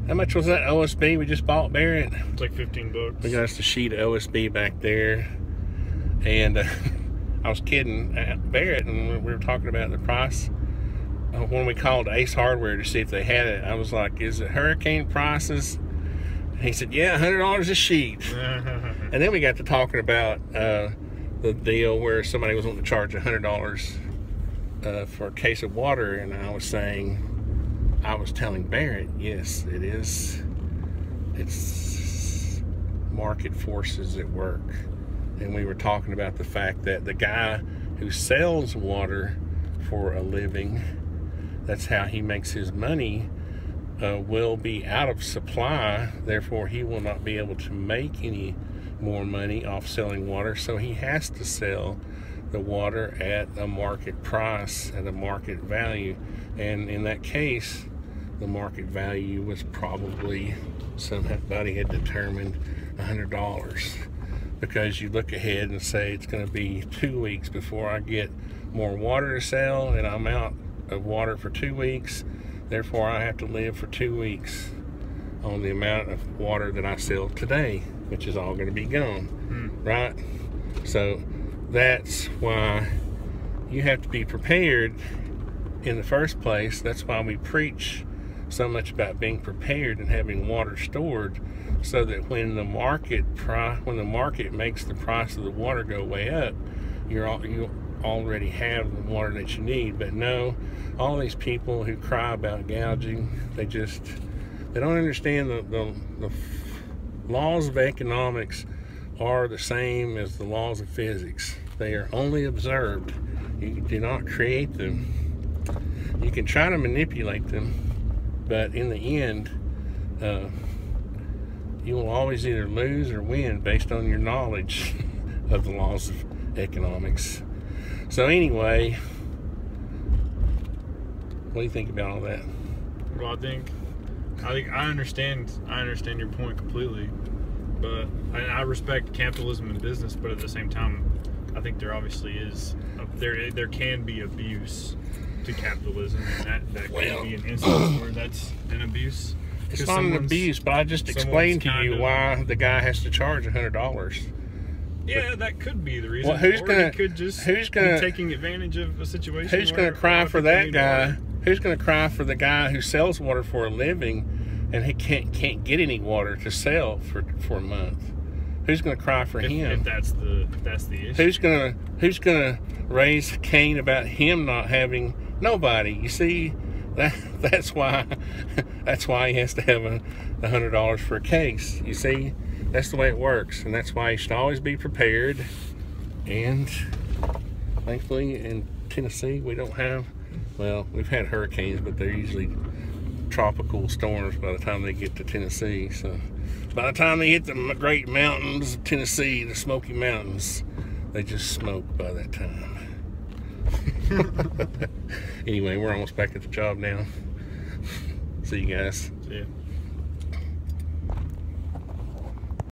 How much was that OSB we just bought, Barrett? It's like $15. We got us a sheet of OSB back there. And I was kidding Barrett, and we were talking about the price. When we called Ace Hardware to see if they had it, I was like, is it hurricane prices? And he said, yeah, $100 a sheet. And then we got to talking about the deal where somebody was wanting to charge $100 for a case of water, and I was telling Barrett, yes, it is. It's market forces at work. And we were talking about the fact that the guy who sells water for a living, that's how he makes his money, will be out of supply. Therefore, he will not be able to make any more money off selling water. So he has to sell the water at a market price, at a market value. And in that case, the market value was probably, somebody had determined, $100. Because you look ahead and say it's going to be 2 weeks before I get more water to sell, and I'm out of water for 2 weeks. Therefore, I have to live for 2 weeks on the amount of water that I sell today, which is all going to be gone, right? So that's why you have to be prepared in the first place. That's why we preach so much about being prepared and having water stored, so that when the market makes the price of the water go way up, you already have the water that you need. But no, all these people who cry about gouging, they don't understand the laws of economics are the same as the laws of physics. They are only observed. You do not create them. You can try to manipulate them, but in the end, you will always either lose or win based on your knowledge of the laws of economics. So anyway, what do you think about all that? Well, I think I understand your point completely, but I respect capitalism and business, but at the same time, I think there obviously is there can be abuse to capitalism, and that can be an instance where that's an abuse. It's not an abuse, but I just explained to you why the guy has to charge $100. Yeah, that could be the reason. Well, who's going to taking advantage of a situation? Who's going to cry for that guy? Who's going to cry for the guy who sells water for a living and he can't get any water to sell for a month? Who's going to cry for him? If that's the issue. Who's gonna raise Cain about him not having nobody? You see, that's why he has to have $100 for a case. You see, that's the way it works, and that's why you should always be prepared. And thankfully, in Tennessee, we don't have. Well, we've had hurricanes, but they're usually tropical storms by the time they get to Tennessee. So by the time they hit the great mountains of Tennessee, the Smoky Mountains, they just smoke by that time. Anyway, we're almost back at the job now. See you guys. See ya.